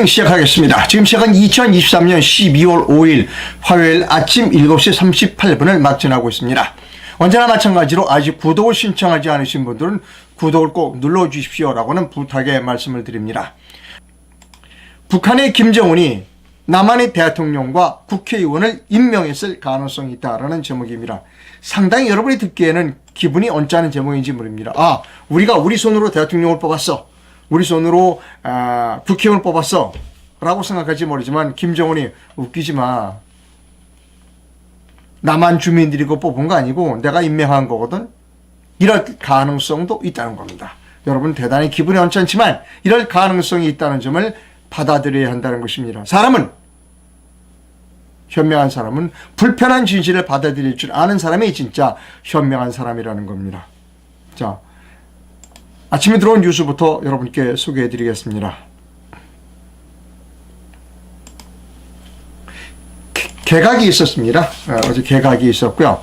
시작하겠습니다. 지금 시작은 2023년 12월 5일 화요일 아침 7시 38분을 막 지나고 있습니다. 언제나 마찬가지로 아직 구독을 신청하지 않으신 분들은 구독을 꼭 눌러주십시오 라고는 부탁의 말씀을 드립니다. 북한의 김정은이 남한의 대통령과 국회의원을 임명했을 가능성이 있다라는 제목입니다. 상당히 여러분이 듣기에는 기분이 언짢은 제목인지 모릅니다. 우리가 우리 손으로 대통령을 뽑았어. 우리 손으로 국회의원을 뽑았어 라고 생각할지 모르지만 김정은이 웃기지 마. 남한 주민들이 그거 뽑은 거 아니고 내가 임명한 거거든. 이럴 가능성도 있다는 겁니다. 여러분 대단히 기분이 언짢지만 이럴 가능성이 있다는 점을 받아들여야 한다는 것입니다. 현명한 사람은 불편한 진실을 받아들일 줄 아는 사람이 진짜 현명한 사람이라는 겁니다. 자, 아침에 들어온 뉴스부터 여러분께 소개해 드리겠습니다. 개각이 있었습니다. 어제 개각이 있었고요.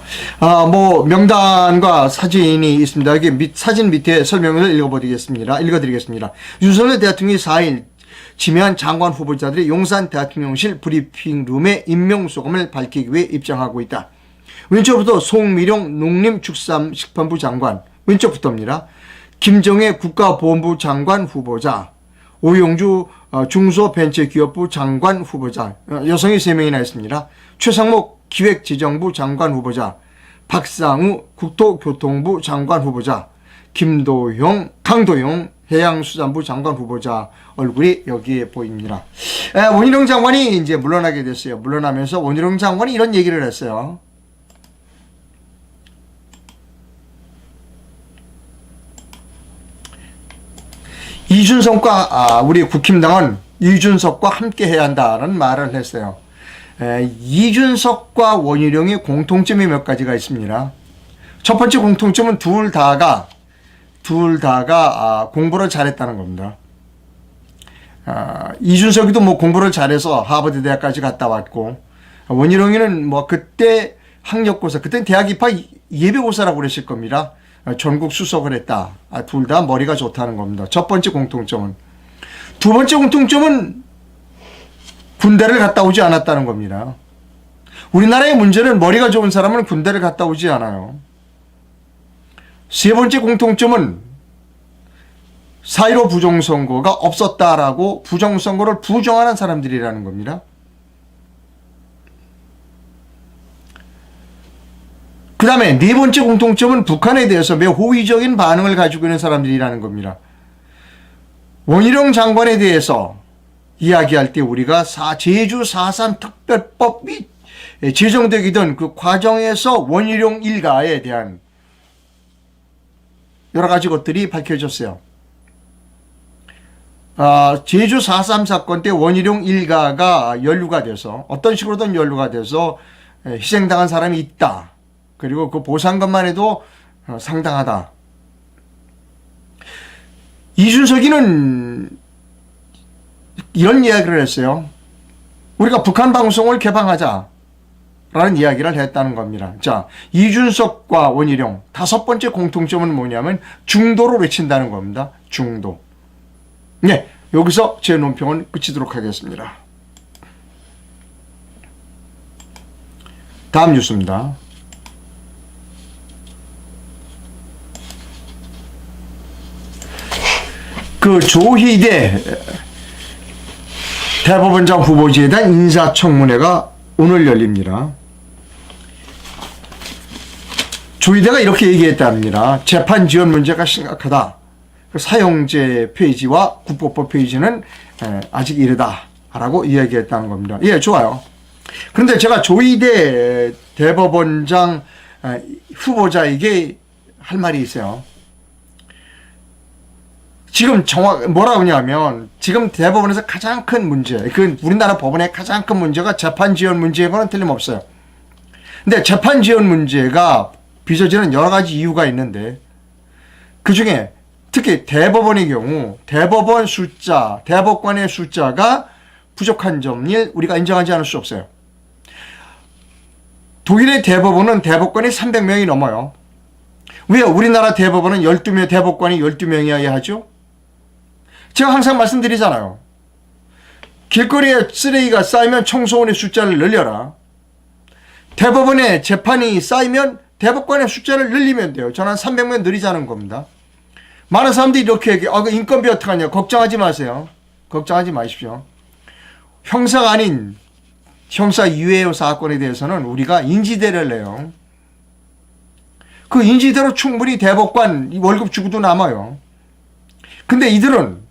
명단과 사진이 있습니다. 여기 사진 밑에 설명을 읽어드리겠습니다. 윤석열 대통령이 4일 지명한 장관 후보자들이 용산 대통령실 브리핑룸에 임명소감을 밝히기 위해 입장하고 있다. 왼쪽부터 송미룡 농림축산식품부 장관, 왼쪽부터입니다. 김정혜 국가보훈부 장관 후보자, 오용주 중소벤처기업부 장관 후보자, 여성이 3명이나 있습니다. 최상목 기획재정부 장관 후보자, 박상우 국토교통부 장관 후보자, 강도용 해양수산부 장관 후보자 얼굴이 여기에 보입니다. 원희룡 장관이 이제 물러나게 됐어요. 물러나면서 원희룡 장관이 이런 얘기를 했어요. 이준석과 우리 국힘당은 이준석과 함께 해야 한다는 말을 했어요. 이준석과 원희룡의 공통점이 몇 가지가 있습니다. 첫 번째 공통점은 둘 다가 공부를 잘했다는 겁니다. 이준석이도 공부를 잘해서 하버드 대학까지 갔다 왔고, 원희룡이는 그때 학력고사, 그때 대학 입학 예비고사라고 그랬을 겁니다. 전국 수석을 했다. 둘 다 머리가 좋다는 겁니다. 첫 번째 공통점은. 두 번째 공통점은 군대를 갔다 오지 않았다는 겁니다. 우리나라의 문제는 머리가 좋은 사람은 군대를 갔다 오지 않아요. 세 번째 공통점은 4.15 부정선거가 없었다라고 부정선거를 부정하는 사람들이라는 겁니다. 그 다음에 네 번째 공통점은 북한에 대해서 매우 호의적인 반응을 가지고 있는 사람들이라는 겁니다. 원희룡 장관에 대해서 이야기할 때 우리가 제주 4.3 특별법이 제정되기던 그 과정에서 원희룡 일가에 대한 여러 가지 것들이 밝혀졌어요. 제주 4.3 사건 때 원희룡 일가가 연루가 돼서 어떤 식으로든 연루가 돼서 희생당한 사람이 있다. 그리고 그 보상금만 해도 상당하다. 이준석이는 이런 이야기를 했어요. 우리가 북한 방송을 개방하자 라는 이야기를 했다는 겁니다. 자, 이준석과 원희룡 다섯 번째 공통점은 뭐냐면 중도로 외친다는 겁니다. 중도. 네, 여기서 제 논평은 그치도록 하겠습니다. 다음 뉴스입니다. 조희대 대법원장 후보지에 대한 인사청문회가 오늘 열립니다. 조희대가 이렇게 얘기했답니다. 재판 지원 문제가 심각하다. 사형제 폐지와 국보법 폐지는 아직 이르다라고 이야기했다는 겁니다. 예, 좋아요. 그런데 제가 조희대 대법원장 후보자에게 할 말이 있어요. 지금 뭐라고 하냐면, 지금 대법원에서 가장 큰 문제, 우리나라 법원의 가장 큰 문제가 재판 지원 문제인 거는 틀림없어요. 근데 재판 지원 문제가 빚어지는 여러 가지 이유가 있는데, 그 중에 특히 대법원의 경우, 대법관의 숫자가 부족한 점을 우리가 인정하지 않을 수 없어요. 독일의 대법원은 대법관이 300명이 넘어요. 왜 우리나라 대법원은 12명, 대법관이 12명이어야 하죠? 제가 항상 말씀드리잖아요. 길거리에 쓰레기가 쌓이면 청소원의 숫자를 늘려라. 대법원에 재판이 쌓이면 대법관의 숫자를 늘리면 돼요. 저는 한 300명 늘리자는 겁니다. 많은 사람들이 이렇게 얘기해. 그 인건비 어떡하냐. 걱정하지 마세요. 걱정하지 마십시오. 형사가 아닌 형사 이외의 사건에 대해서는 우리가 인지대를 내요. 그 인지대로 충분히 대법관 월급 주고도 남아요. 근데 이들은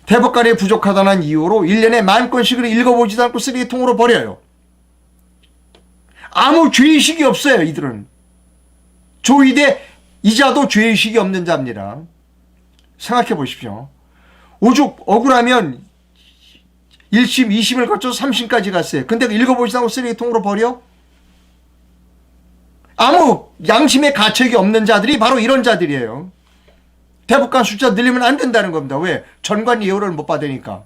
대법관이 부족하다는 이유로 1년에 10,000건씩을 읽어보지도 않고 쓰레기통으로 버려요. 아무 죄의식이 없어요. 이들은. 조이대 이자도 죄의식이 없는 자입니다. 생각해 보십시오. 오죽 억울하면 1심, 2심을 거쳐서 3심까지 갔어요. 근데 읽어보지도 않고 쓰레기통으로 버려? 아무 양심의 가책이 없는 자들이 바로 이런 자들이에요. 대법관 숫자 늘리면 안 된다는 겁니다. 왜? 전관 예우를 못 받으니까.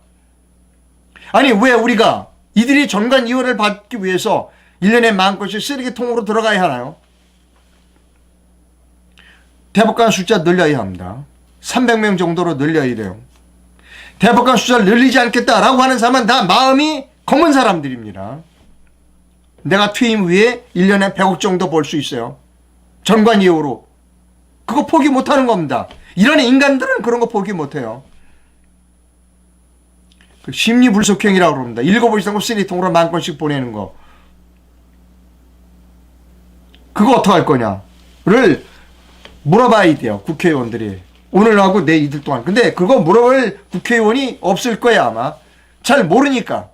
아니 왜 우리가 이들이 전관 예우를 받기 위해서 1년에 10,000건씩 쓰레기통으로 들어가야 하나요? 대법관 숫자 늘려야 합니다. 300명 정도로 늘려야 돼요. 대법관 숫자를 늘리지 않겠다라고 하는 사람은 다 마음이 검은 사람들입니다. 내가 퇴임 후에 1년에 100억 정도 벌 수 있어요. 전관 예우로. 그거 포기 못하는 겁니다. 이런 인간들은 그런 거 포기 못해요. 그 심리불속행이라고 그럽니다. 읽어보지도 않고 쓰레기통으로 10,000건씩 보내는 거. 그거 어떡할 거냐를 물어봐야 돼요. 국회의원들이. 오늘하고 내일 이틀 동안. 근데 그거 물어볼 국회의원이 없을 거야 아마. 잘 모르니까.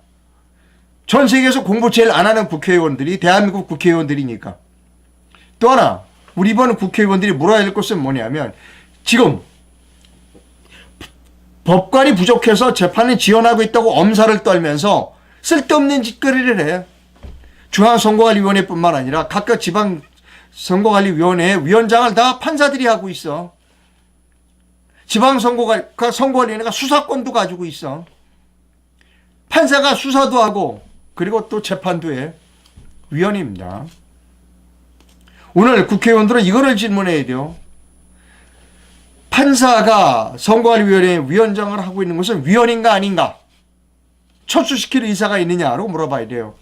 전 세계에서 공부 제일 안 하는 국회의원들이 대한민국 국회의원들이니까. 또 하나 우리 이번 국회의원들이 물어야 될 것은 뭐냐면 지금 법관이 부족해서 재판을 지연하고 있다고 엄살을 떨면서 쓸데없는 짓거리를 해요. 중앙선거관리위원회뿐만 아니라 각각 지방선거관리위원회 위원장을 다 판사들이 하고 있어. 지방선거관리위원회가 수사권도 가지고 있어. 판사가 수사도 하고 그리고 또 재판도 해. 위원입니다. 오늘 국회의원들은 이거를 질문해야 돼요. 판사가 선거관리위원회 위원장을 하고 있는 것은 위원인가 아닌가? 철수시킬 의사가 있느냐고 물어봐야 돼요.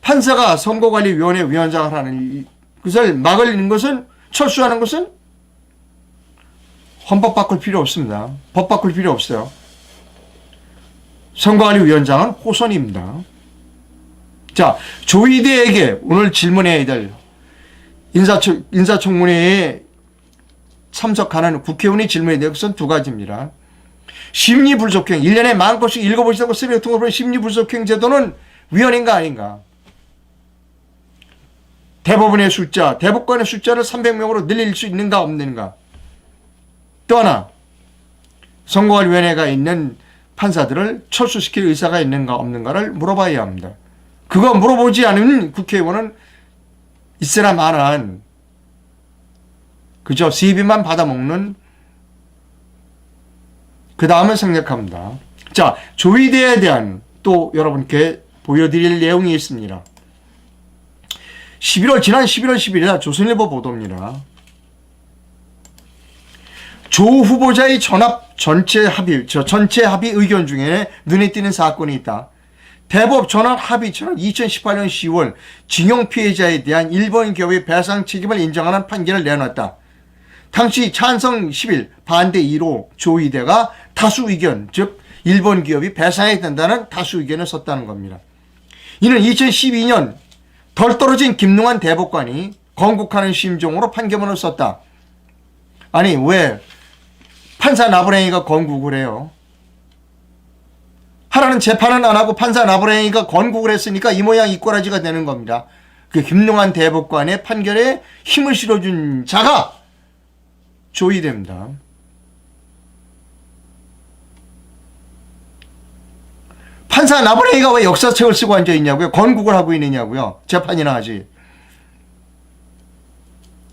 판사가 선거관리위원회 위원장을 하는 것을 막을 것은 철수하는 것은 헌법 바꿀 필요 없습니다. 법 바꿀 필요 없어요. 선거관리위원장은 호선입니다. 자, 조희대에게 오늘 질문해야 될 인사청문회에 참석하는 국회의원이 질문해야 될 것은 두 가지입니다. 심리불속행, 1년에 10,000건씩 읽어보시다고 쓰레기통으로 보낸 심리불속행 제도는 위헌인가 아닌가? 대법원의 숫자, 대법관의 숫자를 300명으로 늘릴 수 있는가 없는가? 또 하나, 선거관리위원회가 있는 판사들을 철수시킬 의사가 있는가 없는가를 물어봐야 합니다. 그거 물어보지 않은 국회의원은 있으나 마나한 그저 시비만 받아먹는 그 다음을 생략합니다. 자, 조희대에 대한 또 여러분께 보여드릴 내용이 있습니다. 지난 11월 10일 조선일보 보도입니다. 조 후보자의 전체 합의 의견 중에 눈에 띄는 사건이 있다. 대법 전원 합의처는 2018년 10월 징용 피해자에 대한 일본 기업의 배상 책임을 인정하는 판결을 내놨다. 당시 찬성 10일, 반대 2로 조희대가 다수 의견, 즉 일본 기업이 배상해야 된다는 다수 의견을 썼다는 겁니다. 이는 2012년 덜 떨어진 김능환 대법관이 건국하는 심정으로 판결문을 썼다. 아니 왜 판사 나부랭이가 건국을 해요? 하라는 재판은 안 하고 판사 나부랭이가 건국을 했으니까 이 모양 이 꼬라지가 되는 겁니다. 그 김능환 대법관의 판결에 힘을 실어준 자가 조희대입니다. 판사 나부랭이가 왜 역사책을 쓰고 앉아있냐고요? 건국을 하고 있느냐고요? 재판이나 하지.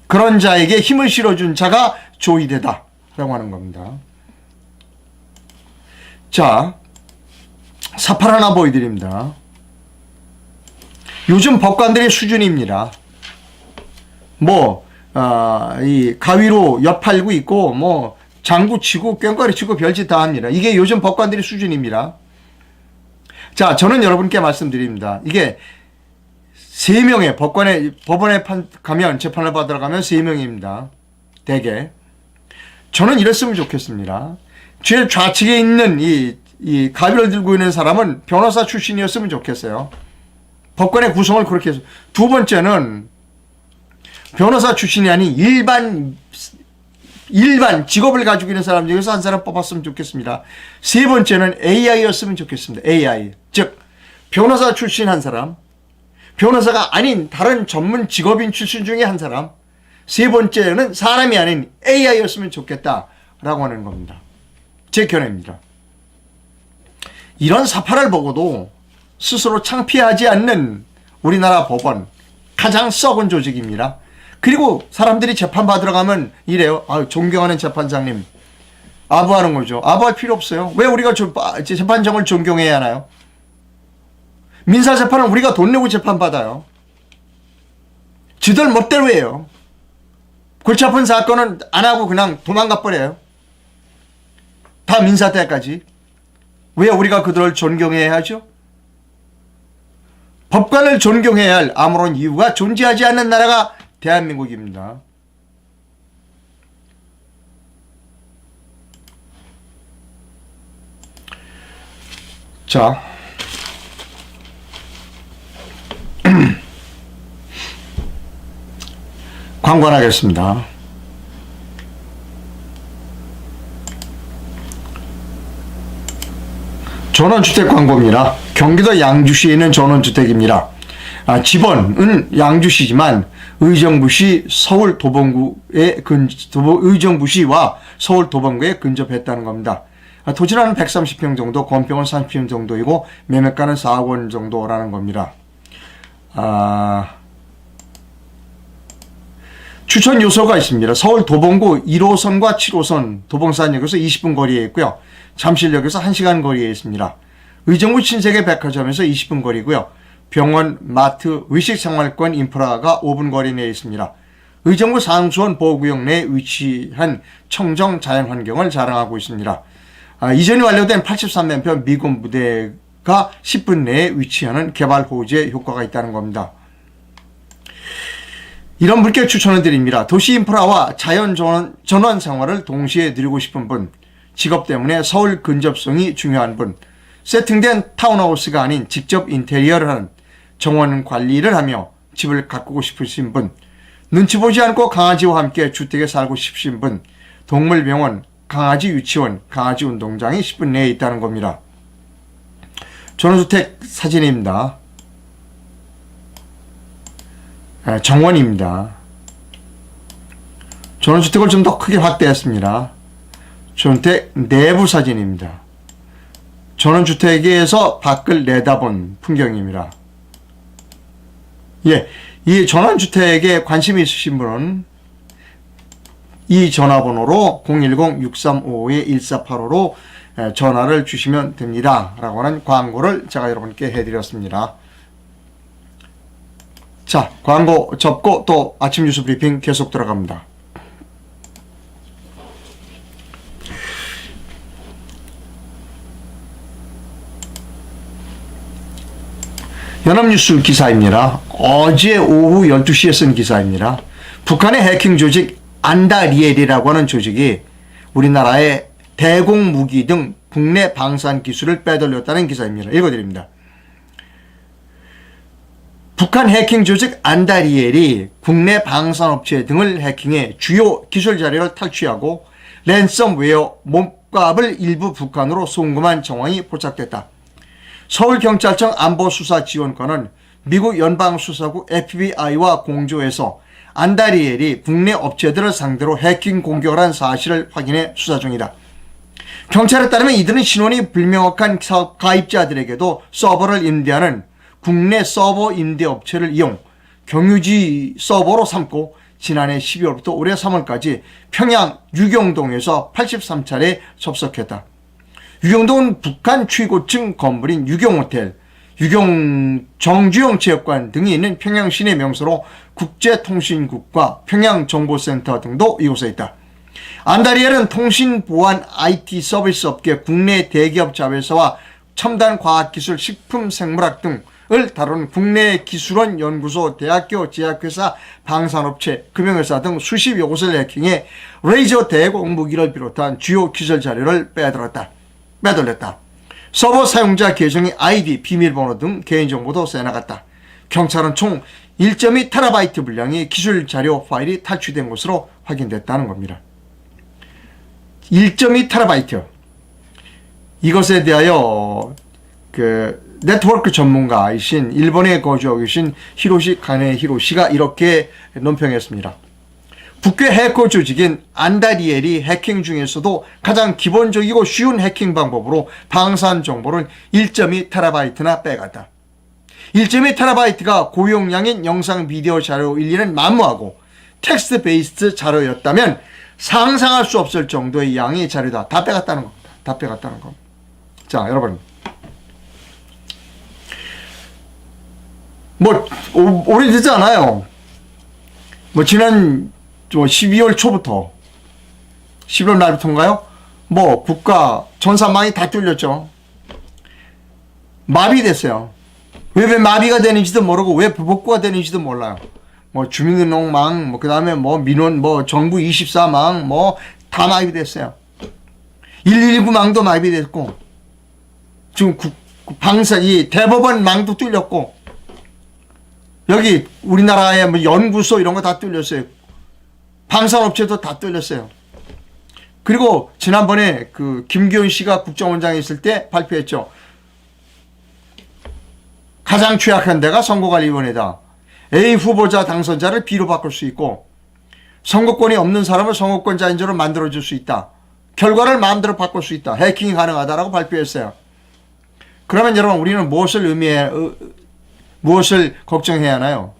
그런 자에게 힘을 실어준 자가 조희대다 라고 하는 겁니다. 자, 사팔 하나 보여드립니다. 요즘 법관들의 수준입니다. 이 가위로 엿 팔고 있고 장구 치고 꽹과리 치고 별짓 다 합니다. 이게 요즘 법관들의 수준입니다. 자, 저는 여러분께 말씀드립니다. 이게 3명의 법원에 가면, 재판을 받으러 가면 3명입니다. 대개. 저는 이랬으면 좋겠습니다. 제일 좌측에 있는 이 가위를 들고 있는 사람은 변호사 출신이었으면 좋겠어요. 법관의 구성을 그렇게 해서. 두 번째는 변호사 출신이 아닌 일반 직업을 가지고 있는 사람 중에서 한 사람 뽑았으면 좋겠습니다. 세 번째는 AI였으면 좋겠습니다. AI. 즉, 변호사 출신 한 사람, 변호사가 아닌 다른 전문 직업인 출신 중에 한 사람, 세 번째는 사람이 아닌 AI였으면 좋겠다라고 하는 겁니다. 제 견해입니다. 이런 사파를 보고도 스스로 창피하지 않는 우리나라 법원, 가장 썩은 조직입니다. 그리고 사람들이 재판 받으러 가면 이래요. 존경하는 재판장님. 아부하는 거죠. 아부할 필요 없어요. 왜 우리가 재판정을 존경해야 하나요? 민사재판은 우리가 돈 내고 재판받아요. 지들 멋대로 해요. 골치 아픈 사건은 안 하고 그냥 도망가 버려요. 다 민사 때까지. 왜 우리가 그들을 존경해야 하죠? 법관을 존경해야 할 아무런 이유가 존재하지 않는 나라가 대한민국입니다. 자, 광고 하겠습니다. 전원주택 광고입니다. 경기도 양주시에 있는 전원주택입니다. 지번은 양주시지만 의정부시 서울 도봉구에 의정부시와 서울 도봉구에 근접했다는 겁니다. 토지는 130평 정도, 건평은 30평 정도이고 매매가는 4억 원 정도라는 겁니다. 추천 요소가 있습니다. 서울 도봉구 1호선과 7호선 도봉산역에서 20분 거리에 있고요. 잠실역에서 1시간 거리에 있습니다. 의정부 신세계 백화점에서 20분 거리고요. 병원, 마트, 의식생활권 인프라가 5분 거리 내에 있습니다. 의정부 상수원 보호구역 내에 위치한 청정 자연환경을 자랑하고 있습니다. 이전이 완료된 83만평 미군 부대가 10분 내에 위치하는 개발호재 효과가 있다는 겁니다. 이런 물개 추천을 드립니다. 도시 인프라와 자연 전원 생활을 동시에 누리고 싶은 분, 직업 때문에 서울 근접성이 중요한 분, 세팅된 타운하우스가 아닌 직접 인테리어를 하는 정원 관리를 하며 집을 가꾸고 싶으신 분, 눈치 보지 않고 강아지와 함께 주택에 살고 싶으신 분, 동물병원, 강아지 유치원, 강아지 운동장이 10분 내에 있다는 겁니다. 전원주택 사진입니다. 정원입니다. 전원주택을 좀 더 크게 확대했습니다. 전원주택 내부 사진입니다. 전원주택에서 밖을 내다본 풍경입니다. 이 전원주택에 관심이 있으신 분은 이 전화번호로 010-6355-1485로 전화를 주시면 됩니다. 라고 하는 광고를 제가 여러분께 해드렸습니다. 자, 광고 접고 또 아침 뉴스 브리핑 계속 들어갑니다. 연합뉴스 기사입니다. 어제 오후 12시에 쓴 기사입니다. 북한의 해킹 조직 안다리엘이라고 하는 조직이 우리나라의 대공무기 등 국내 방산 기술을 빼돌렸다는 기사입니다. 읽어드립니다. 북한 해킹 조직 안다리엘이 국내 방산업체 등을 해킹해 주요 기술 자료를 탈취하고 랜섬웨어 몸값을 일부 북한으로 송금한 정황이 포착됐다. 서울경찰청 안보수사지원관은 미국 연방수사국 FBI와 공조해서 안다리엘이 국내 업체들을 상대로 해킹 공격을 한 사실을 확인해 수사 중이다. 경찰에 따르면 이들은 신원이 불명확한 사업 가입자들에게도 서버를 임대하는 국내 서버 임대 업체를 이용 경유지 서버로 삼고 지난해 12월부터 올해 3월까지 평양 유경동에서 83차례 접속했다. 유경동은 북한 최고층 건물인 유경호텔, 정주영 체육관 등이 있는 평양 시내 명소로 국제통신국과 평양정보센터 등도 이곳에 있다. 안다리엘은 통신보안 IT 서비스 업계 국내 대기업 자회사와 첨단 과학기술, 식품, 생물학 등을 다루는 국내 기술원, 연구소, 대학교, 제약회사, 방산업체, 금융회사 등 수십여 곳을 해킹해 레이저 대공 무기를 비롯한 주요 기술 자료를 빼돌렸다. 서버 사용자 계정의 아이디, 비밀번호 등 개인정보도 새나갔다. 경찰은 총 1.2TB 분량의 기술 자료 파일이 탈취된 것으로 확인됐다는 겁니다. 1.2TB. 이것에 대하여 네트워크 전문가이신 일본에 거주하고 계신 히로시 가네히로시가 이렇게 논평했습니다. 북괴 해커 조직인 안다리엘이 해킹 중에서도 가장 기본적이고 쉬운 해킹 방법으로 방산 정보를 1.2TB나 빼갔다. 1.2TB가 고용량인 영상 비디오 자료 일리는 만무하고 텍스트 베이스드 자료였다면 상상할 수 없을 정도의 양의 자료다. 다 빼갔다는 겁니다. 다 빼갔다는 겁니다. 자, 여러분. 오래되지 않아요. 지난 12월 초부터, 11월 말부터인가요? 국가 전산망이 다 뚫렸죠. 마비됐어요. 왜 마비가 되는지도 모르고 왜 복구가 되는지도 몰라요. 주민등록망, 그 다음에 민원, 정부 24망, 다 마비됐어요. 119망도 마비됐고, 지금 이 대법원 망도 뚫렸고, 여기 우리나라의 연구소 이런 거 다 뚫렸어요. 방산업체도 다 뚫렸어요. 그리고 지난번에 김기현 씨가 국정원장에 있을 때 발표했죠. 가장 취약한 데가 선거관리위원회다. A 후보자 당선자를 B로 바꿀 수 있고 선거권이 없는 사람을 선거권자인 줄로 만들어줄 수 있다. 결과를 마음대로 바꿀 수 있다. 해킹이 가능하다라고 발표했어요. 그러면 여러분 우리는 무엇을 걱정해야 하나요?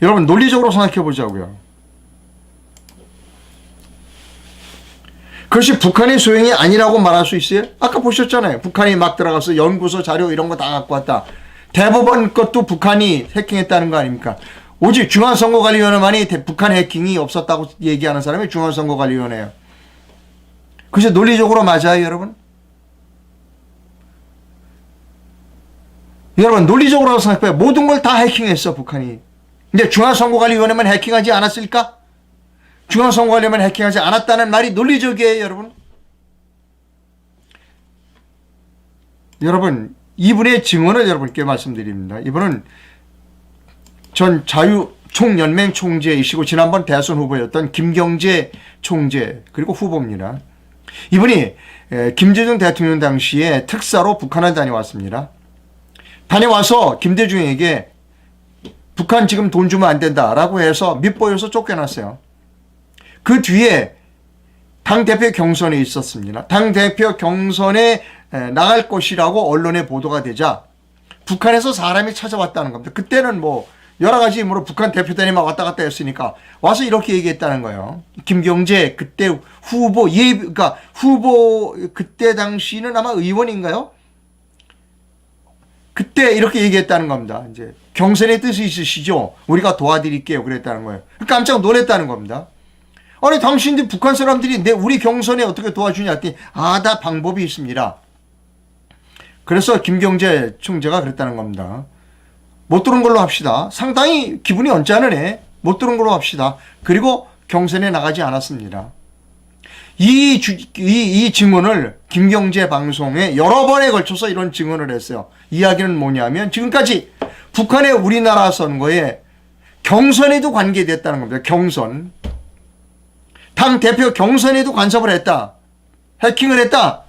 여러분 논리적으로 생각해 보자고요. 그것이 북한의 소용이 아니라고 말할 수 있어요? 아까 보셨잖아요. 북한이 막 들어가서 연구소 자료 이런 거 다 갖고 왔다. 대법원 것도 북한이 해킹했다는 거 아닙니까? 오직 중앙선거관리위원회만이 북한 해킹이 없었다고 얘기하는 사람이 중앙선거관리위원회예요. 그것이 논리적으로 맞아요, 여러분? 여러분 논리적으로 생각해봐요. 모든 걸 다 해킹했어, 북한이. 근데 중앙선거관리위원회만 해킹하지 않았을까? 중앙선거관리위원회만 해킹하지 않았다는 말이 논리적이에요, 여러분. 여러분, 이분의 증언을 여러분께 말씀드립니다. 이분은 전 자유총연맹 총재이시고 지난번 대선 후보였던 김경재 총재 그리고 후보입니다. 이분이 김대중 대통령 당시에 특사로 북한을 다녀왔습니다. 다녀와서 김대중에게 북한 지금 돈 주면 안 된다라고 해서 밑보여서 쫓겨났어요. 그 뒤에 당대표 경선에 있었습니다. 당대표 경선에 나갈 것이라고 언론에 보도가 되자 북한에서 사람이 찾아왔다는 겁니다. 그때는 여러 가지 힘으로 북한 대표단이 막 왔다 갔다 했으니까 와서 이렇게 얘기했다는 거예요. 김경재 그때 후보, 그러니까 후보 그때 당시는 아마 의원인가요? 그때 이렇게 얘기했다는 겁니다. 이제 경선의 뜻이 있으시죠? 우리가 도와드릴게요. 그랬다는 거예요. 깜짝 놀랐다는 겁니다. 아니 당신들 북한 사람들이 우리 경선에 어떻게 도와주냐 했더니 다 방법이 있습니다. 그래서 김경재 총재가 그랬다는 겁니다. 못 들은 걸로 합시다. 상당히 기분이 언짢으네. 못 들은 걸로 합시다. 그리고 경선에 나가지 않았습니다. 이 증언을 김경재 방송에 여러 번에 걸쳐서 이런 증언을 했어요. 이야기는 뭐냐면 지금까지 북한의 우리나라 선거에 경선에도 관계됐다는 겁니다. 경선. 당 대표 경선에도 간섭을 했다. 해킹을 했다.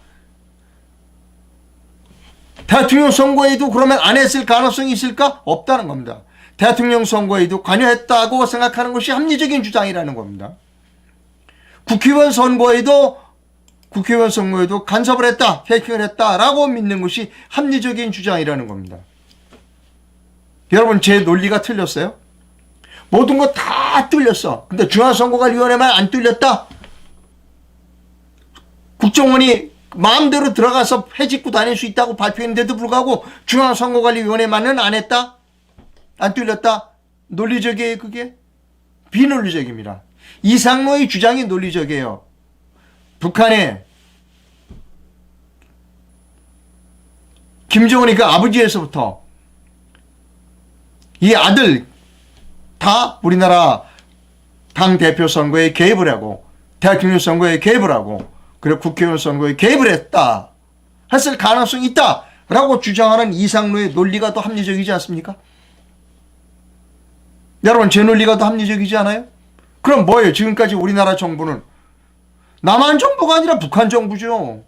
대통령 선거에도 그러면 안 했을 가능성이 있을까? 없다는 겁니다. 대통령 선거에도 관여했다고 생각하는 것이 합리적인 주장이라는 겁니다. 국회의원 선거에도 간섭을 했다, 해킹을 했다라고 믿는 것이 합리적인 주장이라는 겁니다. 여러분 제 논리가 틀렸어요? 모든 거 다 뚫렸어. 근데 중앙선거관리위원회만 안 뚫렸다? 국정원이 마음대로 들어가서 해집고 다닐 수 있다고 발표했는데도 불구하고 중앙선거관리위원회만은 안 했다? 안 뚫렸다? 논리적이에요 그게? 비논리적입니다. 이상로의 주장이 논리적이에요. 북한의 김정은이 그 아버지에서부터 이 아들 다 우리나라 당대표 선거에 개입을 하고 대통령 선거에 개입을 하고 그리고 국회의원 선거에 개입을 했다 했을 가능성이 있다라고 주장하는 이상로의 논리가 더 합리적이지 않습니까? 여러분 제 논리가 더 합리적이지 않아요? 그럼 뭐예요? 지금까지 우리나라 정부는 남한 정부가 아니라 북한 정부죠.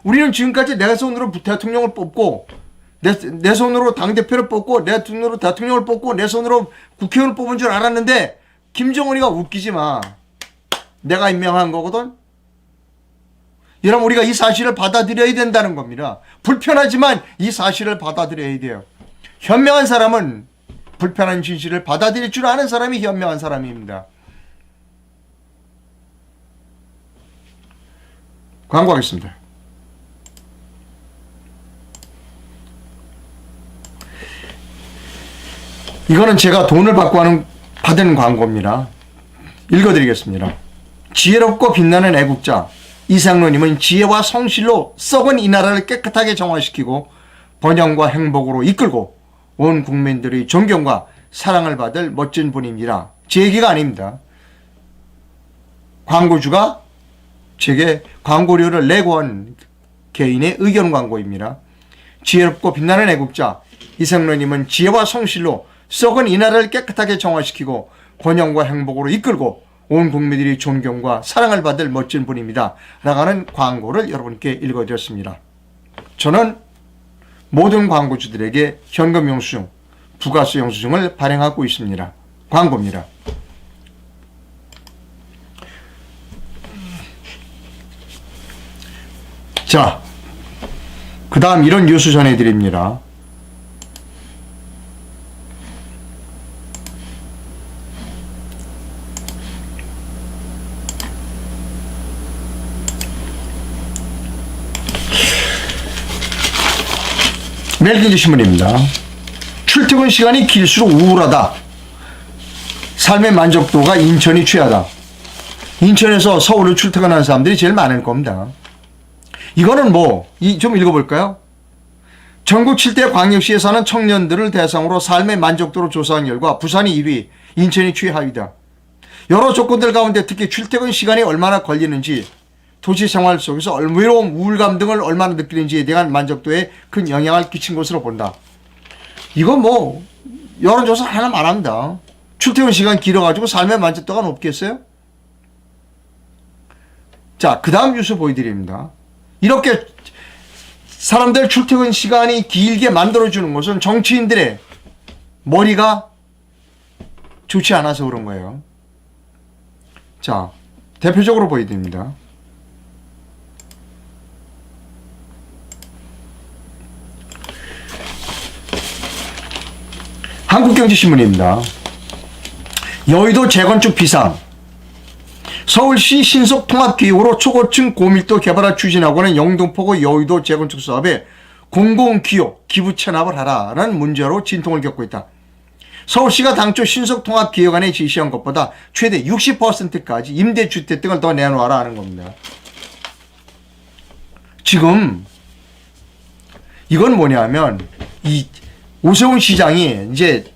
우리는 지금까지 내 손으로 대통령을 뽑고 내 손으로 당대표를 뽑고 내 손으로 대통령을 뽑고 내 손으로 국회의원을 뽑은 줄 알았는데 김정은이가 웃기지 마. 내가 임명한 거거든. 여러분 우리가 이 사실을 받아들여야 된다는 겁니다. 불편하지만 이 사실을 받아들여야 돼요. 현명한 사람은 불편한 진실을 받아들일 줄 아는 사람이 현명한 사람입니다. 광고하겠습니다. 이거는 제가 돈을 받고 받은 광고입니다. 읽어드리겠습니다. 지혜롭고 빛나는 애국자 이상로님은 지혜와 성실로 썩은 이 나라를 깨끗하게 정화시키고 번영과 행복으로 이끌고 온 국민들의 존경과 사랑을 받을 멋진 분입니다. 제 얘기가 아닙니다. 광고주가 제게 광고료를 내고 한 개인의 의견 광고입니다. 지혜롭고 빛나는 애국자 이상로님은 지혜와 성실로 썩은 이 나라를 깨끗하게 정화시키고 번영과 행복으로 이끌고 온 국민들이 존경과 사랑을 받을 멋진 분입니다. 라는 광고를 여러분께 읽어드렸습니다. 저는 모든 광고주들에게 현금 영수증, 부가세 영수증을 발행하고 있습니다. 광고입니다. 자, 그 다음 이런 뉴스 전해드립니다. 매일경제신문입니다. 출퇴근 시간이 길수록 우울하다. 삶의 만족도가 인천이 최하다. 인천에서 서울로 출퇴근하는 사람들이 제일 많을 겁니다. 이거는 좀 읽어볼까요? 전국 7대 광역시에 사는 청년들을 대상으로 삶의 만족도를 조사한 결과 부산이 1위, 인천이 최하위다. 여러 조건들 가운데 특히 출퇴근 시간이 얼마나 걸리는지 도시 생활 속에서 외로움, 우울감 등을 얼마나 느끼는지에 대한 만족도에 큰 영향을 끼친 것으로 본다. 이건 여론조사 하나 말합니다. 출퇴근 시간 길어가지고 삶의 만족도가 높겠어요? 자, 그 다음 뉴스 보여드립니다. 이렇게 사람들 출퇴근 시간이 길게 만들어주는 것은 정치인들의 머리가 좋지 않아서 그런 거예요. 자, 대표적으로 보여드립니다. 한국경제신문입니다. 여의도 재건축 비상. 서울시 신속통합기획으로 초고층 고밀도 개발을 추진하고 있는 영등포구 여의도 재건축 사업에 공공기호 기부 체납을 하라는 문제로 진통을 겪고 있다. 서울시가 당초 신속통합기획안에 지시한 것보다 최대 60%까지 임대주택 등을 더 내놓아라 하는 겁니다. 지금 이건 뭐냐면 오세훈 시장이 이제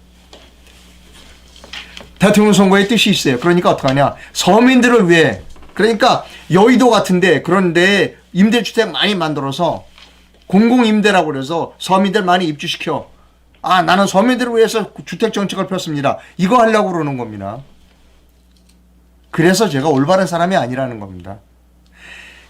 대통령 선거의 뜻이 있어요. 그러니까 어떡하냐. 서민들을 위해, 그러니까 여의도 같은데 그런데 임대주택 많이 만들어서 공공임대라고 그래서 서민들 많이 입주시켜. 나는 서민들을 위해서 주택정책을 폈습니다. 이거 하려고 그러는 겁니다. 그래서 제가 올바른 사람이 아니라는 겁니다.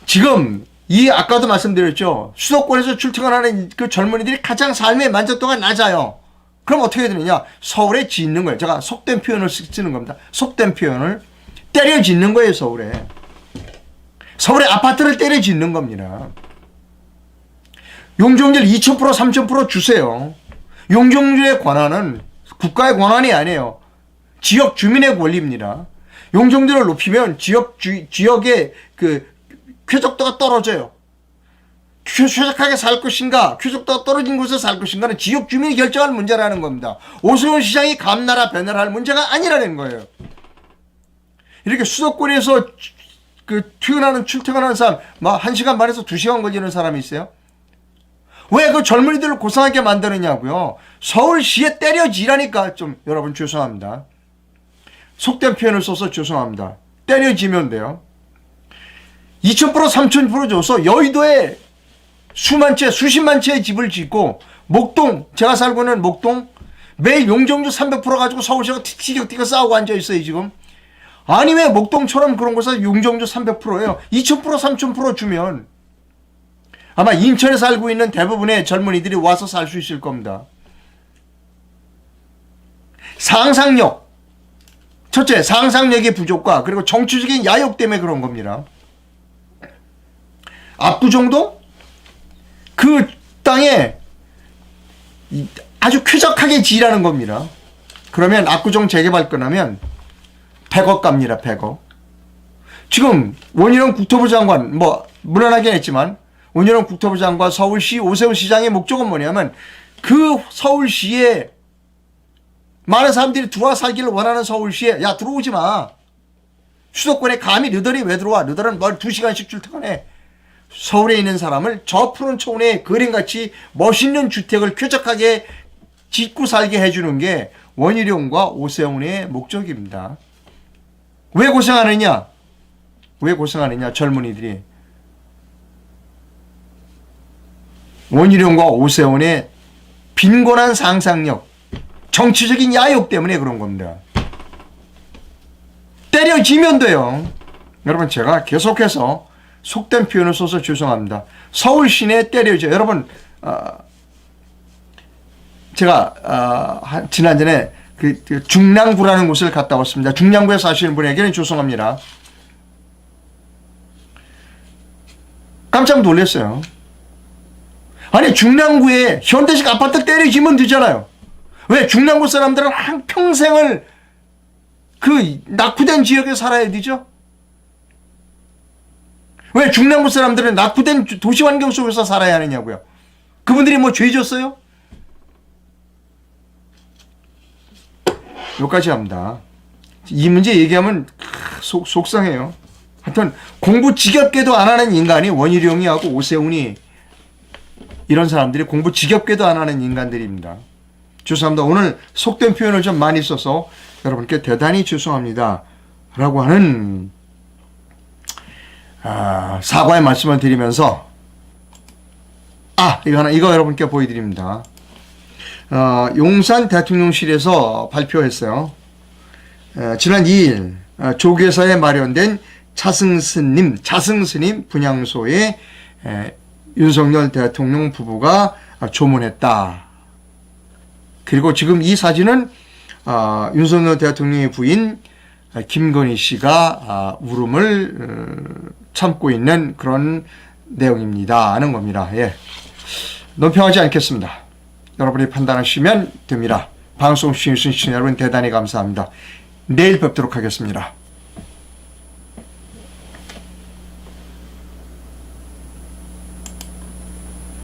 지금 아까도 말씀드렸죠. 수도권에서 출퇴근하는 그 젊은이들이 가장 삶의 만족도가 낮아요. 그럼 어떻게 해야 되느냐? 서울에 짓는 거예요. 제가 속된 표현을 쓰는 겁니다. 속된 표현을 때려 짓는 거예요, 서울에. 서울에 아파트를 때려 짓는 겁니다. 용적률 2000%, 3000% 주세요. 용적률의 권한은 국가의 권한이 아니에요. 지역 주민의 권리입니다. 용적률을 높이면 지역의 쾌적도가 떨어져요. 쾌적하게 살 것인가, 쾌적도가 떨어진 곳에서 살 것인가는 지역 주민이 결정할 문제라는 겁니다. 오세훈 시장이 감나라 배나라 할 문제가 아니라는 거예요. 이렇게 수도권에서 출퇴근하는 사람, 1시간 반에서 2시간 걸리는 사람이 있어요. 왜 그 젊은이들을 고생하게 만드느냐고요. 서울시에 때려지라니까. 좀 여러분 죄송합니다. 속된 표현을 써서 죄송합니다. 때려지면 돼요. 2,000% 3,000% 줘서 여의도에 수만 채 수십만 채의 집을 짓고 목동, 제가 살고 있는 목동 매일 용적률 300% 가지고 서울시가 티격태격 싸우고 앉아있어요 지금. 아니 왜 목동처럼 그런 곳에 용적률 300%예요. 2,000% 3,000% 주면 아마 인천에 살고 있는 대부분의 젊은이들이 와서 살 수 있을 겁니다. 상상력, 첫째 상상력의 부족과 그리고 정치적인 야욕 때문에 그런 겁니다. 압구정도 그 땅에 아주 쾌적하게 지으라는 겁니다. 그러면 압구정 재개발 끝나면 100억 갑니다. 100억. 지금 원희룡 국토부 장관 무난하게 했지만 원희룡 국토부 장관 서울시 오세훈 시장의 목적은 뭐냐면 그 서울시에 많은 사람들이 들어와 살기를 원하는 서울시에 야 들어오지 마. 수도권에 감히 너희들이 왜 들어와. 너희들은 뭘 2시간씩 출퇴근해. 서울에 있는 사람을 저 푸른 초원에 그림같이 멋있는 주택을 쾌적하게 짓고 살게 해주는 게 원희룡과 오세훈의 목적입니다. 왜 고생하느냐? 왜 고생하느냐? 젊은이들이. 원희룡과 오세훈의 빈곤한 상상력, 정치적인 야욕 때문에 그런 겁니다. 때려지면 돼요. 여러분 제가 계속해서 속된 표현을 써서 죄송합니다. 서울 시내 때려져. 여러분 제가 지난번에 그 중랑구라는 곳을 갔다 왔습니다. 중랑구에 사시는 분에게는 죄송합니다. 깜짝 놀랐어요. 아니 중랑구에 현대식 아파트 때려지면 되잖아요. 왜 중랑구 사람들은 한평생을 그 낙후된 지역에 살아야 되죠? 왜 중랑구 사람들은 낙후된 도시 환경 속에서 살아야 하느냐고요? 그분들이 뭐 죄 졌어요? 여기까지 합니다. 이 문제 얘기하면 속상해요. 하여튼 공부 지겹게도 안 하는 인간이 원희룡이하고 오세훈이 이런 사람들이 공부 지겹게도 안 하는 인간들입니다. 죄송합니다. 오늘 속된 표현을 좀 많이 써서 여러분께 대단히 죄송합니다. 라고 하는 사과의 말씀을 드리면서 이거 여러분께 보여드립니다. 용산 대통령실에서 발표했어요. 지난 2일 조계사에 마련된 차승스님 분향소에 윤석열 대통령 부부가 조문했다. 그리고 지금 이 사진은 윤석열 대통령의 부인 김건희 씨가 울음을 참고 있는 그런 내용입니다. 하는 겁니다. 예. 논평하지 않겠습니다. 여러분이 판단하시면 됩니다. 방송 시청해주신 여러분 대단히 감사합니다. 내일 뵙도록 하겠습니다.